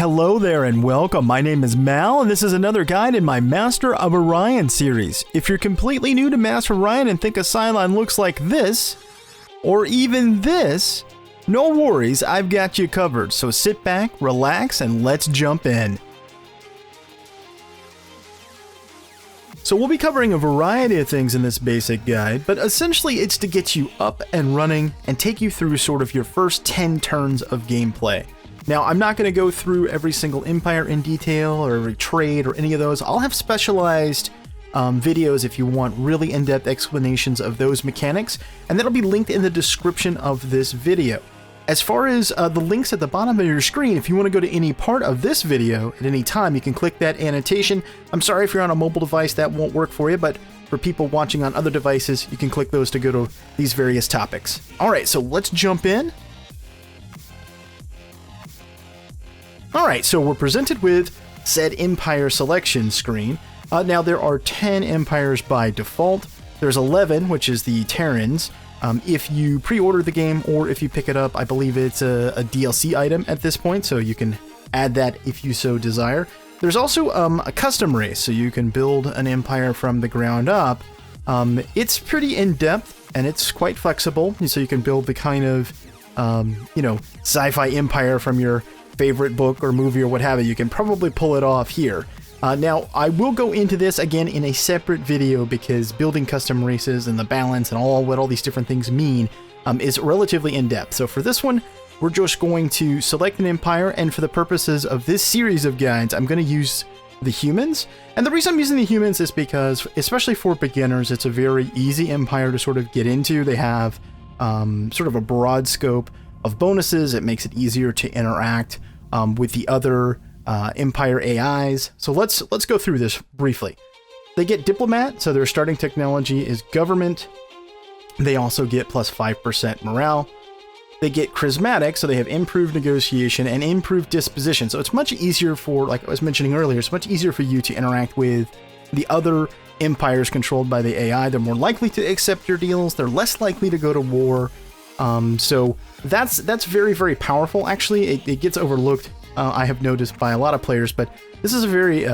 Hello there and welcome. My name is Mal and this is another guide in my Master of Orion series. If you're completely new to Master of Orion and think a Cylon looks like this, or even this, no worries, I've got you covered. So sit back, relax, and let's jump in. So we'll be covering a variety of things in this basic guide, but essentially it's to get you up and running and take you through sort of your first 10 turns of gameplay. Now, I'm not going to go through every single empire in detail or every trade or any of those. I'll have specialized videos if you want really in-depth explanations of those mechanics, and that'll be linked in the description of this video. As far as the links at the bottom of your screen, if you want to go to any part of this video at any time, you can click that annotation. I'm sorry if you're on a mobile device, that won't work for you, but for people watching on other devices, you can click those to go to these various topics. All right, so let's jump in. All right, so we're presented with said empire selection screen. Now there are 10 empires by default. There's 11, which is the Terrans. If you pre-order the game or if you pick it up, I believe it's a DLC item at this point, so you can add that if you so desire. There's also a custom race, so you can build an empire from the ground up. It's pretty in-depth and it's quite flexible, so you can build the kind of, sci-fi empire from your favorite book or movie or what have you. You can probably pull it off here. Now, I will go into this again in a separate video because building custom races and the balance and what all these different things mean is relatively in-depth. So for this one, we're just going to select an empire, and for the purposes of this series of guides, I'm going to use the humans. And the reason I'm using the humans is because, especially for beginners, it's a very easy empire to sort of get into. They have sort of a broad scope of bonuses. It makes it easier to interact with the other Empire AIs. So let's go through this briefly. They get Diplomat, so their starting technology is Government. They also get plus 5% morale. They get Charismatic, so they have improved negotiation and improved disposition. So it's much easier for, like I was mentioning earlier, it's much easier for you to interact with the other empires controlled by the AI. They're more likely to accept your deals. They're less likely to go to war. So that's very, very powerful. Actually, it gets overlooked, I have noticed, by a lot of players, but this is a very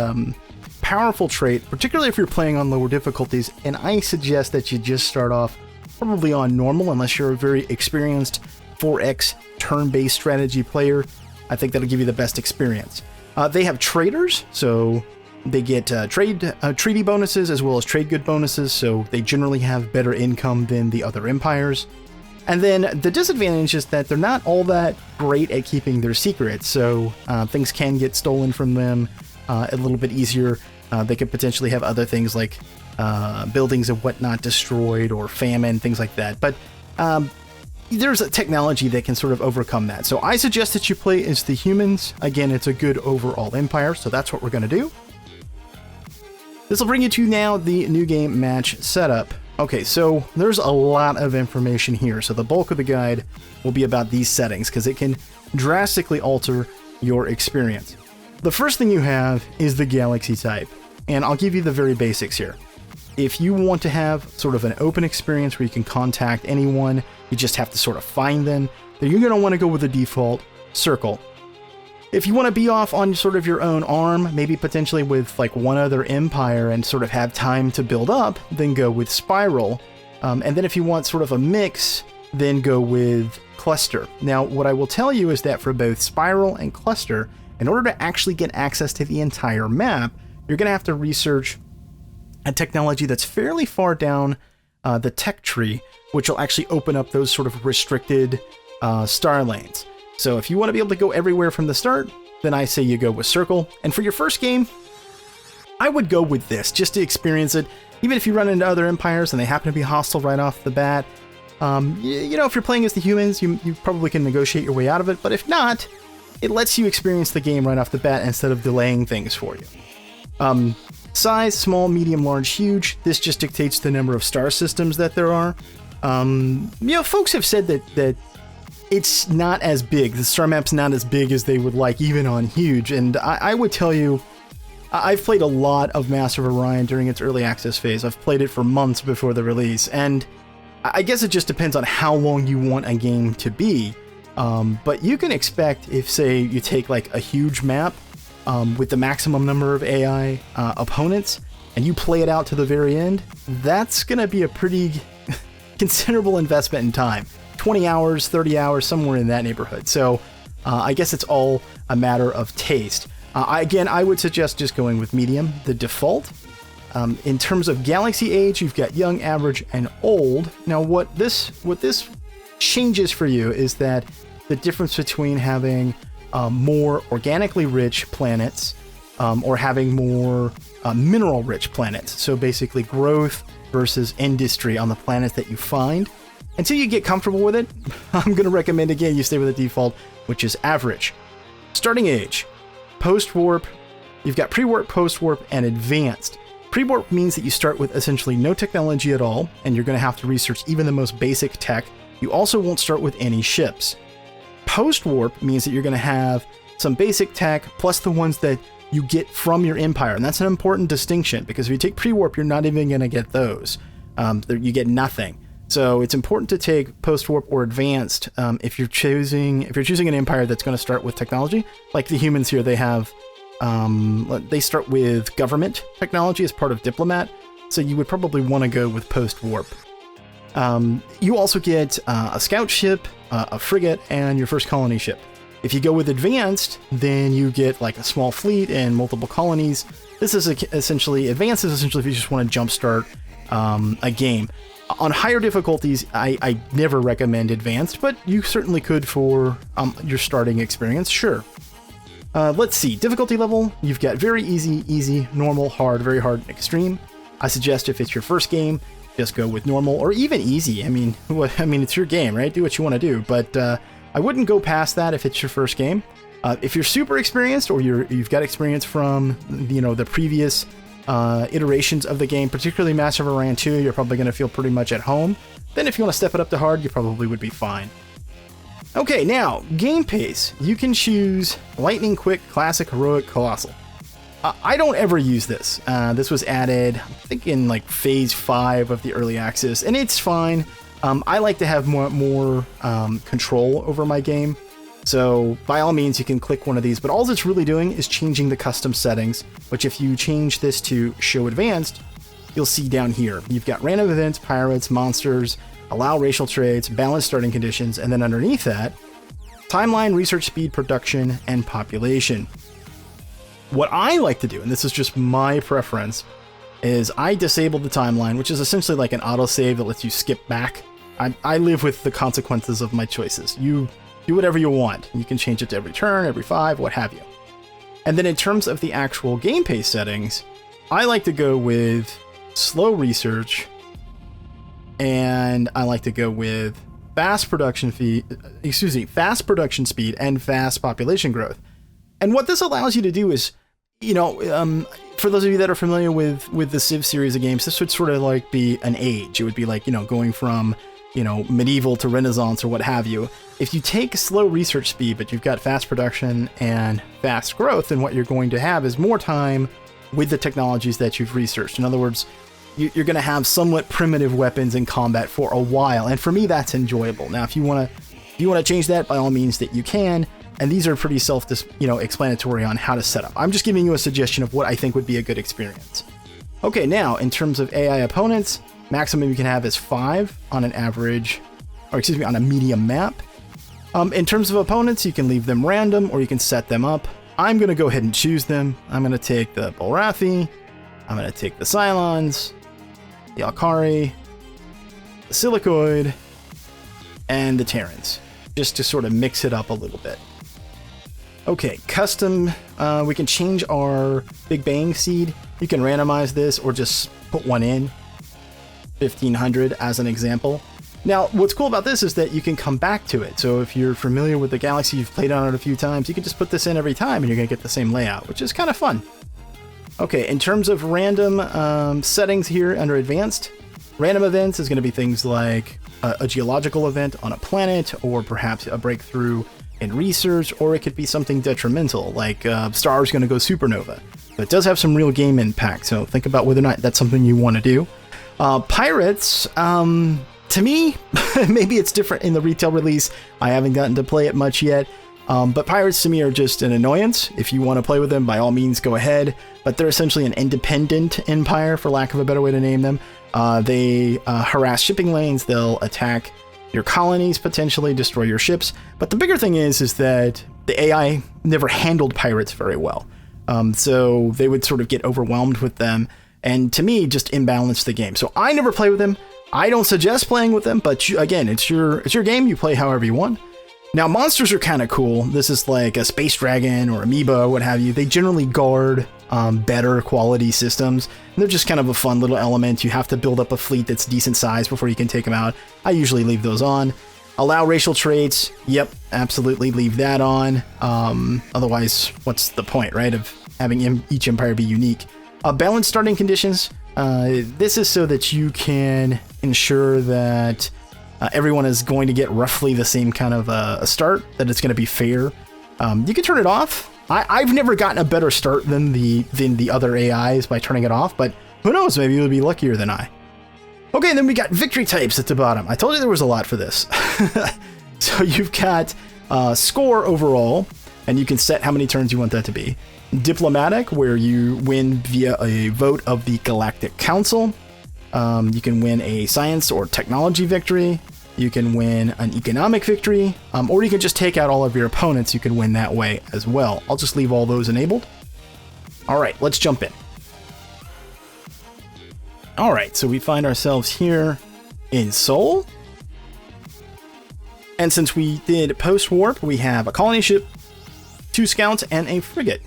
powerful trait, particularly if you're playing on lower difficulties, and I suggest that you just start off probably on normal unless you're a very experienced 4X turn-based strategy player. I think that'll give you the best experience. They have traders, so they get treaty bonuses as well as trade good bonuses, so they generally have better income than the other empires. And then the disadvantage is that they're not all that great at keeping their secrets, so things can get stolen from them a little bit easier. They could potentially have other things like buildings and whatnot destroyed or famine, things like that. But there's a technology that can sort of overcome that. So I suggest that you play as the humans. Again, it's a good overall empire, so that's what we're going to do. This will bring you to now the new game match setup. Okay, so there's a lot of information here, so the bulk of the guide will be about these settings because it can drastically alter your experience. The first thing you have is the galaxy type, and I'll give you the very basics here. If you want to have sort of an open experience where you can contact anyone, you just have to sort of find them, then you're going to want to go with the default circle. If you want to be off on sort of your own arm, maybe potentially with like one other empire and sort of have time to build up, then go with spiral. And then if you want sort of a mix, then go with cluster. Now, what I will tell you is that for both spiral and cluster, in order to actually get access to the entire map, you're going to have to research a technology that's fairly far down the tech tree, which will actually open up those sort of restricted star lanes. So if you want to be able to go everywhere from the start, then I say you go with circle. And for your first game, I would go with this just to experience it. Even if you run into other empires and they happen to be hostile right off the bat, if you're playing as the humans, you probably can negotiate your way out of it. But if not, it lets you experience the game right off the bat instead of delaying things for you. Size, small, medium, large, huge. This just dictates the number of star systems that there are. Folks have said that it's not as big. The star map's not as big as they would like, even on huge. And I would tell you, I've played a lot of Master of Orion during its early access phase. I've played it for months before the release. And I guess it just depends on how long you want a game to be. But you can expect if, say, you take like a huge map with the maximum number of AI opponents and you play it out to the very end, that's going to be a pretty considerable investment in time. 20 hours, 30 hours, somewhere in that neighborhood. So I guess it's all a matter of taste. Again, I would suggest just going with medium, the default. In terms of galaxy age, you've got young, average, and old. Now, what this changes for you is that the difference between having more organically rich planets or having more mineral-rich planets. So basically growth versus industry on the planets that you find. Until you get comfortable with it, I'm going to recommend, again, you stay with the default, which is average. Starting age, post-warp, you've got pre-warp, post-warp, and advanced. Pre-warp means that you start with essentially no technology at all, and you're going to have to research even the most basic tech. You also won't start with any ships. Post-warp means that you're going to have some basic tech, plus the ones that you get from your empire, and that's an important distinction, because if you take pre-warp, you're not even going to get those. You get nothing. So it's important to take post-warp or advanced if you're choosing an empire that's going to start with technology. Like the humans here, they have they start with government technology as part of diplomat. So you would probably want to go with post-warp. You also get a scout ship, a frigate, and your first colony ship. If you go with advanced, then you get like a small fleet and multiple colonies. This is essentially advanced is essentially if you just want to jumpstart a game. On higher difficulties, I never recommend advanced, but you certainly could for your starting experience, sure. Let's see, difficulty level, you've got very easy, normal, hard, very hard, and extreme. I suggest if it's your first game, just go with normal or even easy. I mean, it's your game, right? Do what you want to do, but I wouldn't go past that if it's your first game. If you're super experienced or you've got experience from the previous iterations of the game, particularly Master of Orion II, you're probably going to feel pretty much at home. Then if you want to step it up to hard, you probably would be fine. Okay, now, game pace. You can choose Lightning Quick, Classic, Heroic, Colossal. I don't ever use this. This was added, I think, in like Phase 5 of the Early Access, and it's fine. I like to have more control over my game. So by all means, you can click one of these, but all it's really doing is changing the custom settings, which if you change this to Show Advanced, you'll see down here. You've got random events, pirates, monsters, allow racial traits, balanced starting conditions, and then underneath that, timeline, research speed, production, and population. What I like to do, and this is just my preference, is I disable the timeline, which is essentially like an autosave that lets you skip back. I live with the consequences of my choices. You do whatever you want. You can change it to every turn, every 5, what have you. And then in terms of the actual game pace settings, I like to go with slow research, and I like to go with fast production speed and fast population growth. And what this allows you to do is, for those of you that are familiar with the Civ series of games, this would sort of like be an age. It would be like, going from, medieval to Renaissance or what have you. If you take slow research speed, but you've got fast production and fast growth, then what you're going to have is more time with the technologies that you've researched. In other words, you're going to have somewhat primitive weapons in combat for a while. And for me, that's enjoyable. Now, if you want to change that, by all means that you can. And these are pretty explanatory on how to set up. I'm just giving you a suggestion of what I think would be a good experience. Okay, now, in terms of AI opponents, maximum you can have is 5 on an average, on a medium map. In terms of opponents, you can leave them random or you can set them up. I'm going to go ahead and choose them. I'm going to take the Bolrathi, I'm going to take the Cylons, the Alkari, the Silicoid, and the Terrans, just to sort of mix it up a little bit. Okay, custom, we can change our Big Bang seed. You can randomize this or just put one in, 1500 as an example. Now, what's cool about this is that you can come back to it. So if you're familiar with the galaxy, you've played on it a few times, you can just put this in every time and you're going to get the same layout, which is kind of fun. Okay, in terms of random settings here under advanced, random events is going to be things like a geological event on a planet, or perhaps a breakthrough in research, or it could be something detrimental, like stars going to go supernova. But it does have some real game impact, so think about whether or not that's something you want to do. Pirates, To me, maybe it's different in the retail release. I haven't gotten to play it much yet. But pirates to me are just an annoyance. If you want to play with them, by all means, go ahead. But they're essentially an independent empire, for lack of a better way to name them. They harass shipping lanes. They'll attack your colonies, potentially destroy your ships. But the bigger thing is that the AI never handled pirates very well. So they would sort of get overwhelmed with them. And to me, just imbalance the game. So I never play with them. I don't suggest playing with them, but again, it's your game. You play however you want. Now, monsters are kind of cool. This is like a space dragon or amoeba or what have you. They generally guard better quality systems. And they're just kind of a fun little element. You have to build up a fleet that's decent size before you can take them out. I usually leave those on. Allow racial traits. Yep, absolutely leave that on. Otherwise, what's the point, right, of having each empire be unique? Balanced starting conditions. This is so that you can ensure that everyone is going to get roughly the same kind of a start, that it's going to be fair. You can turn it off. I've never gotten a better start than the other AIs by turning it off, but who knows, maybe you'll be luckier than I. Okay, then we got victory types at the bottom. I told you there was a lot for this. So you've got score overall, and you can set how many turns you want that to be. Diplomatic, where you win via a vote of the Galactic Council. You can win a science or technology victory. You can win an economic victory, or you can just take out all of your opponents. You can win that way as well. I'll just leave all those enabled. All right, let's jump in. All right, so we find ourselves here in Seoul. And since we did post-warp, we have a colony ship, 2 scouts, and a frigate.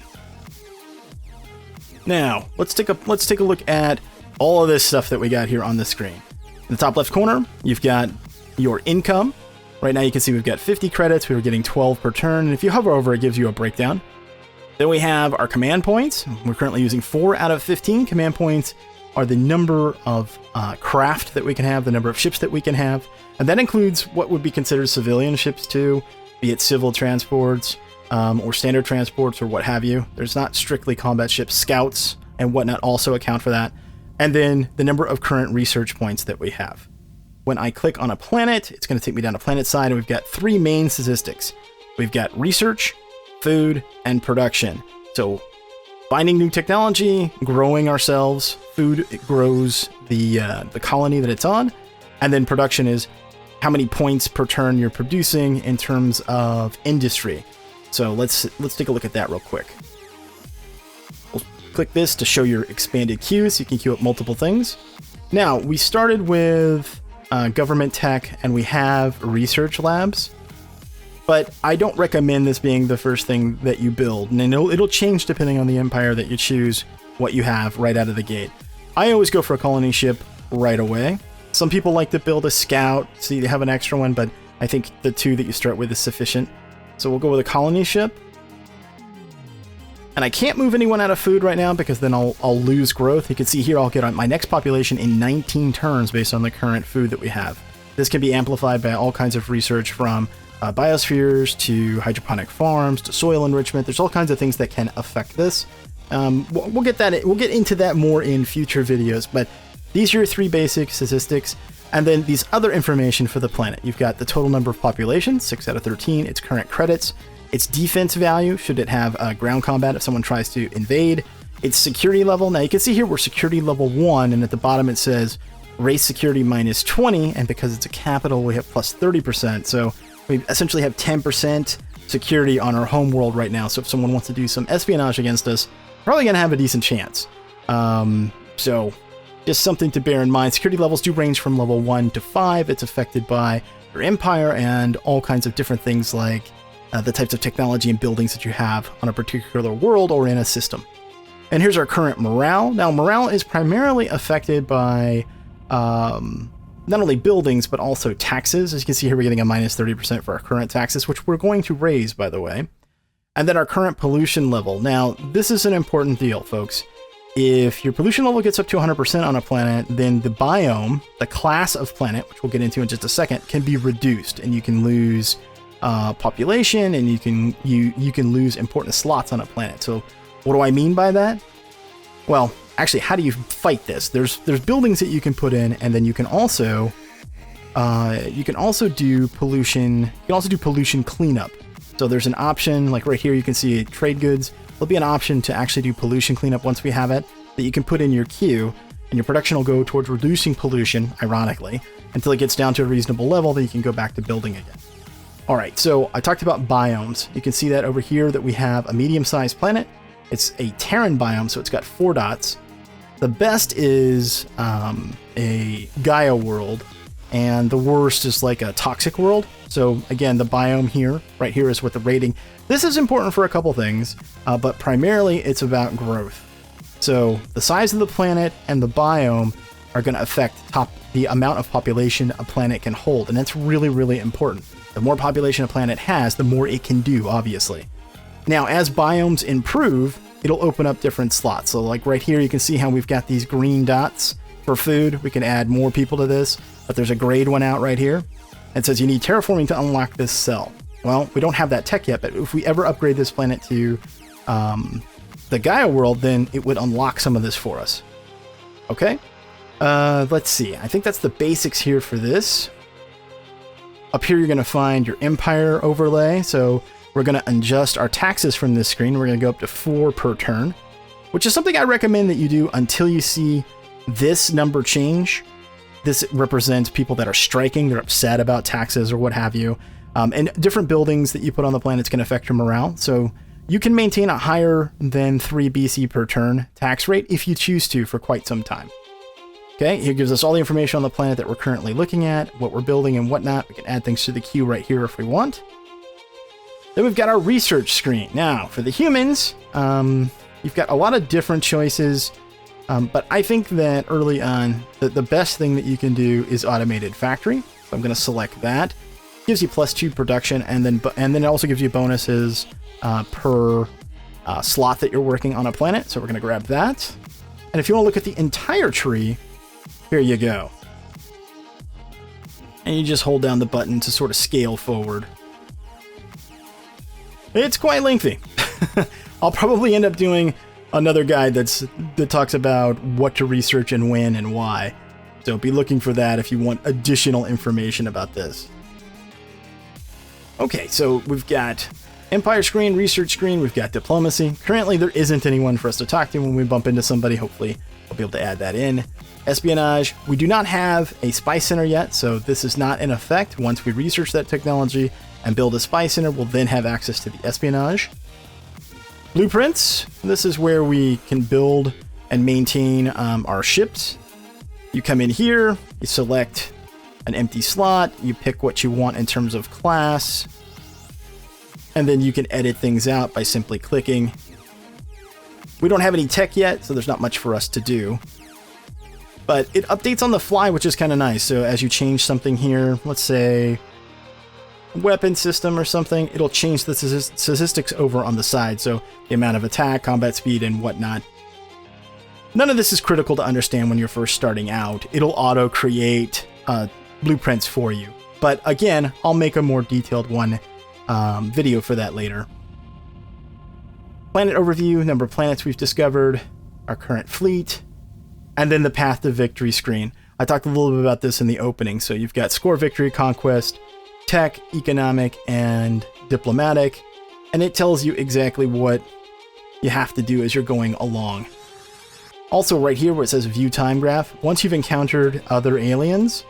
Now, let's take a look at all of this stuff that we got here on the screen. In the top left corner, you've got your income. Right now you can see we've got 50 credits. We were getting 12 per turn. And if you hover over, it gives you a breakdown. Then we have our command points. We're currently using 4 out of 15. Command points are the number of craft that we can have, the number of ships that we can have. And that includes what would be considered civilian ships too, be it civil transports or standard transports or what have you. There's not strictly combat ships. Scouts and whatnot also account for that. And then the number of current research points that we have. When I click on a planet, it's going to take me down to planet side, and we've got 3 main statistics. We've got research, food, and production. So finding new technology, growing ourselves. Food, it grows the colony that it's on. And then production is how many points per turn you're producing in terms of industry. So let's take a look at that real quick. We'll click this to show your expanded queues. You can queue up multiple things. Now, we started with government tech, and we have research labs. But I don't recommend this being the first thing that you build. And it'll change depending on the empire that you choose, what you have right out of the gate. I always go for a colony ship right away. Some people like to build a scout, so you have an extra one, but I think the 2 that you start with is sufficient. So we'll go with a colony ship. And I can't move anyone out of food right now because then I'll lose growth. You can see here I'll get on my next population in 19 turns based on the current food that we have. This can be amplified by all kinds of research from biospheres to hydroponic farms to soil enrichment. There's all kinds of things that can affect this. We'll get into that more in future videos, but these are your 3 basic statistics. And then these other information for the planet. You've got the total number of population, 6 out of 13, its current credits, its defense value, should it have ground combat if someone tries to invade, its security level. Now you can see here we're security level 1, and at the bottom it says race security minus 20, and because it's a capital, we have plus 30%. So we essentially have 10% security on our home world right now. So if someone wants to do some espionage against us, probably going to have a decent chance. So just something to bear in mind. Security levels do range from level 1 to 5. It's affected by your empire and all kinds of different things like the types of technology and buildings that you have on a particular world or in a system. And here's our current morale. Now, morale is primarily affected by not only buildings, but also taxes. As you can see here, we're getting a minus 30% for our current taxes, which we're going to raise, by the way. And then our current pollution level. Now, this is an important deal, folks. If your pollution level gets up to 100% on a planet, then the biome, the class of planet, which we'll get into in just a second, can be reduced, and you can lose population, and you can lose important slots on a planet. So what do I mean by that? Well, actually, how do you fight this? There's buildings that you can put in, and then you can also You can also do pollution. You can also do pollution cleanup. So there's an option, like right here, you can see trade goods. There'll be an option to actually do pollution cleanup once we have it, that you can put in your queue, and your production will go towards reducing pollution, ironically, until it gets down to a reasonable level that you can go back to building again. All right, so I talked about biomes. You can see that over here that we have a medium-sized planet. It's a Terran biome, so it's got 4 dots. The best is a Gaia world, and the worst is like a toxic world. So again, the biome here, right here is with the rating. This is important for a couple things, but primarily it's about growth. So the size of the planet and the biome are going to affect the amount of population a planet can hold, and that's really, really important. The more population a planet has, the more it can do, obviously. Now, as biomes improve, it'll open up different slots. So like right here, you can see how we've got these green dots for food. We can add more people to this, but there's a grade one out right here. It says you need terraforming to unlock this cell. Well, we don't have that tech yet, but if we ever upgrade this planet to the Gaia world, then it would unlock some of this for us. Okay, let's see. I think that's the basics here for this. Up here, you're going to find your Empire overlay. So we're going to adjust our taxes from this screen. We're going to go up to 4 per turn, which is something I recommend that you do until you see this number change. This represents people that are striking. They're upset about taxes or what have you. And different buildings that you put on the planets can affect your morale. So you can maintain a higher than 3 BC per turn tax rate if you choose to for quite some time. Okay, here gives us all the information on the planet that we're currently looking at, what we're building and whatnot. We can add things to the queue right here if we want. Then we've got our research screen. Now, for the humans, you've got a lot of different choices. But I think that early on, the best thing that you can do is automated factory. So I'm going to select that. Gives you +2 production, and then it also gives you bonuses per slot that you're working on a planet. So we're going to grab that. And if you want to look at the entire tree, here you go. And you just hold down the button to sort of scale forward. It's quite lengthy. I'll probably end up doing another guide that talks about what to research and when and why. So be looking for that if you want additional information about this. Okay, so we've got Empire screen, research screen, we've got diplomacy. Currently, there isn't anyone for us to talk to when we bump into somebody. Hopefully, we'll be able to add that in. Espionage, we do not have a spy center yet, so this is not in effect. Once we research that technology and build a spy center, we'll then have access to the espionage. Blueprints, this is where we can build and maintain our ships. You come in here, you select an empty slot, you pick what you want in terms of class, and then you can edit things out by simply clicking. We don't have any tech yet, so there's not much for us to do. But it updates on the fly, which is kind of nice. So as you change something here, let's say weapon system or something, it'll change the statistics over on the side. So the amount of attack, combat speed, and whatnot. None of this is critical to understand when you're first starting out. It'll auto-create blueprints for you. But again, I'll make a more detailed one video for that later. Planet overview, number of planets we've discovered, our current fleet, and then the path to victory screen. I talked a little bit about this in the opening. So you've got score, victory, conquest, tech, economic, and diplomatic, and it tells you exactly what you have to do as you're going along. Also right here where it says view time graph, once you've encountered other aliens,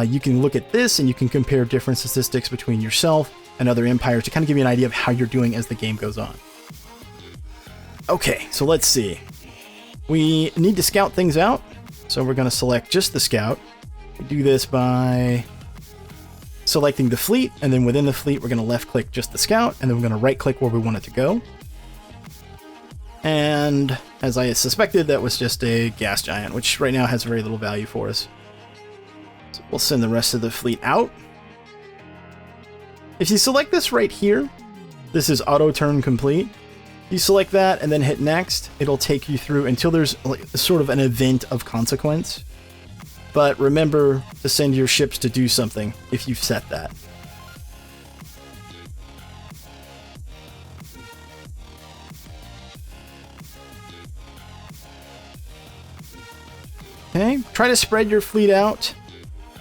you can look at this and you can compare different statistics between yourself and other empires to kind of give you an idea of how you're doing as the game goes on. Okay, so let's see. We need to scout things out, so we're going to select just the scout. We do this by selecting the fleet, and then within the fleet we're going to left click just the scout, and then we're going to right click where we want it to go. And as I suspected, that was just a gas giant, which right now has very little value for us. So we'll send the rest of the fleet out. If you select this right here, this is auto turn complete. You select that and then hit next. It'll take you through until there's like sort of an event of consequence. But remember to send your ships to do something if you've set that. Okay, try to spread your fleet out.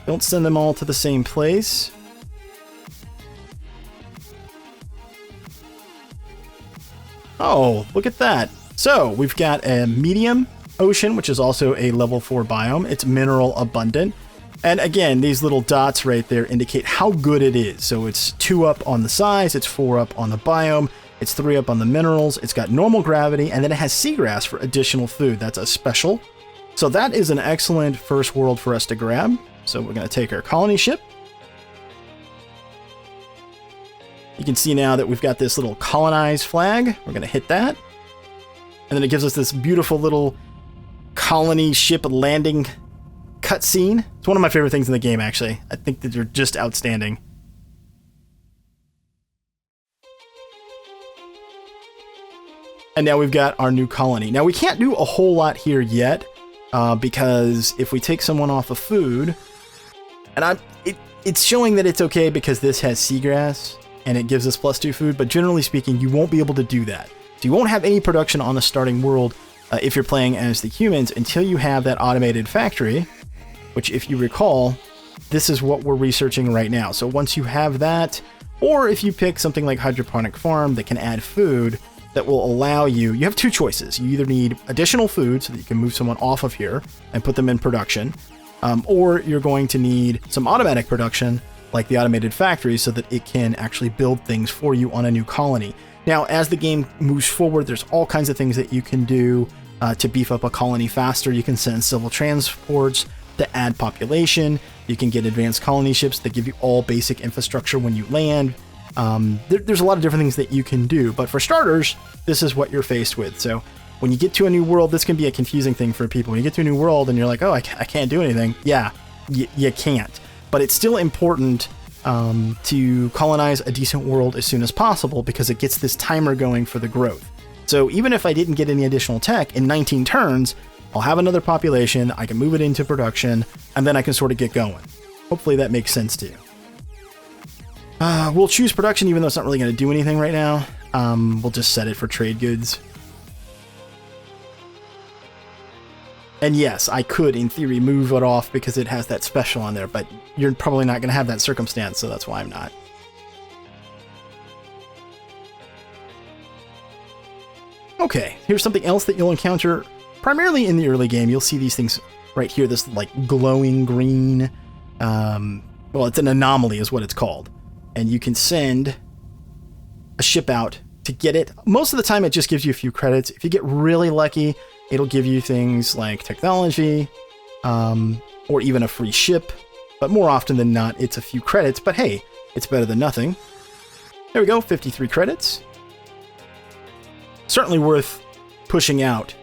Don't send them all to the same place. Oh, look at that. So we've got a medium ocean, which is also a level 4 biome. It's mineral abundant. And again, these little dots right there indicate how good it is. So it's 2 up on the size, it's 4 up on the biome, it's 3 up on the minerals, it's got normal gravity, and then it has seagrass for additional food. That's a special. So that is an excellent first world for us to grab. So we're going to take our colony ship. You can see now that we've got this little colonize flag. We're going to hit that. And then it gives us this beautiful little colony ship landing cutscene. It's one of my favorite things in the game, actually. I think that they're just outstanding. And now we've got our new colony. Now we can't do a whole lot here yet, because if we take someone off of food, and it's showing that it's okay because this has seagrass and it gives us +2 food, but generally speaking, you won't be able to do that. So you won't have any production on the starting world if you're playing as the humans until you have that automated factory, which, if you recall, this is what we're researching right now. So once you have that, or if you pick something like hydroponic farm that can add food that will allow you have 2 choices. You either need additional food so that you can move someone off of here and put them in production, or you're going to need some automatic production like the automated factory so that it can actually build things for you on a new colony. Now, as the game moves forward, there's all kinds of things that you can do to beef up a colony faster. You can send civil transports to add population. You can get advanced colony ships that give you all basic infrastructure when you land. There's a lot of different things that you can do, but for starters, this is what you're faced with. So when you get to a new world, this can be a confusing thing for people. When you get to a new world and you're like, oh, I can't do anything. Yeah, you can't. But it's still important to colonize a decent world as soon as possible because it gets this timer going for the growth. So even if I didn't get any additional tech, in 19 turns, I'll have another population, I can move it into production, and then I can sort of get going. Hopefully that makes sense to you. We'll choose production even though it's not really going to do anything right now. We'll just set it for trade goods. And yes, I could, in theory, move it off because it has that special on there, but you're probably not going to have that circumstance, so that's why I'm not. Okay, here's something else that you'll encounter primarily in the early game. You'll see these things right here, this like glowing green, well, it's an anomaly is what it's called. And you can send a ship out to get it. Most of the time, it just gives you a few credits. If you get really lucky, it'll give you things like technology, or even a free ship. But more often than not, it's a few credits. But hey, it's better than nothing. There we go, 53 credits. Certainly worth pushing out.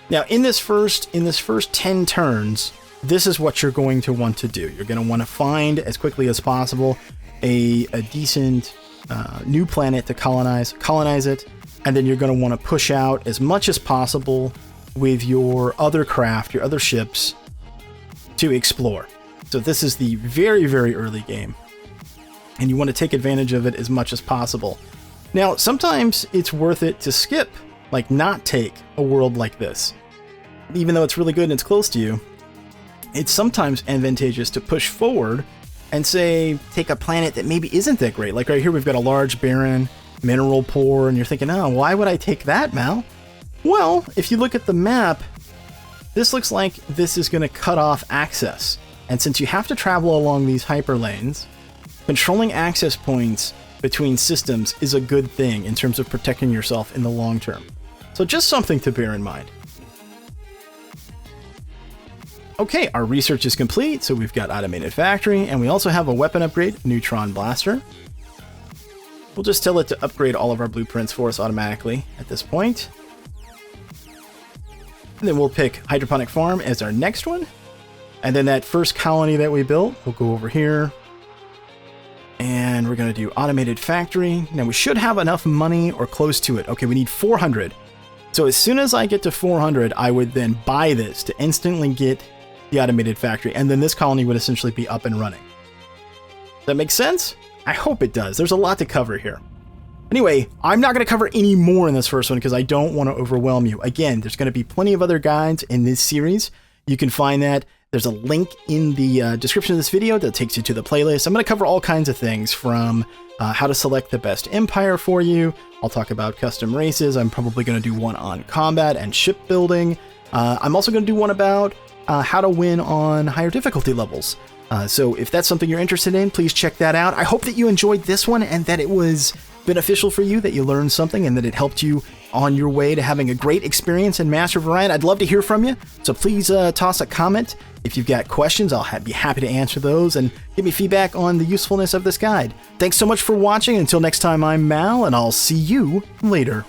Now, in this first 10 turns, this is what you're going to want to do. You're going to want to find, as quickly as possible, a decent new planet to colonize it, and then you're going to want to push out as much as possible with your other craft, your other ships, to explore. So this is the very, very early game, and you want to take advantage of it as much as possible. Now, sometimes it's worth it to skip, like not take a world like this. Even though it's really good and it's close to you, it's sometimes advantageous to push forward and say, take a planet that maybe isn't that great. Like right here, we've got a large, barren, mineral poor, and you're thinking, oh, why would I take that, Mal? Well, if you look at the map, this looks like this is going to cut off access. And since you have to travel along these hyperlanes, controlling access points between systems is a good thing in terms of protecting yourself in the long term. So just something to bear in mind. Okay, our research is complete, so we've got automated factory, and we also have a weapon upgrade, neutron blaster. We'll just tell it to upgrade all of our blueprints for us automatically at this point. And then we'll pick hydroponic farm as our next one. And then that first colony that we built, we'll go over here. And we're going to do automated factory. Now we should have enough money or close to it. Okay, we need 400. So as soon as I get to 400, I would then buy this to instantly get the automated factory, and then this colony would essentially be up and running. Does that make sense? I hope it does. There's a lot to cover here. Anyway, I'm not going to cover any more in this first one because I don't want to overwhelm you. Again, there's going to be plenty of other guides in this series. You can find that There's a link in the description of this video that takes you to the playlist. I'm going to cover all kinds of things from how to select the best empire for you. I'll talk about custom races. I'm probably going to do one on combat and shipbuilding. I'm also going to do one about how to win on higher difficulty levels. So if that's something you're interested in, please check that out. I hope that you enjoyed this one and that it was beneficial for you, that you learned something, and that it helped you on your way to having a great experience in Master of Orion. I'd love to hear from you, so please toss a comment. If you've got questions, I'll be happy to answer those and give me feedback on the usefulness of this guide. Thanks so much for watching. Until next time, I'm Mal, and I'll see you later.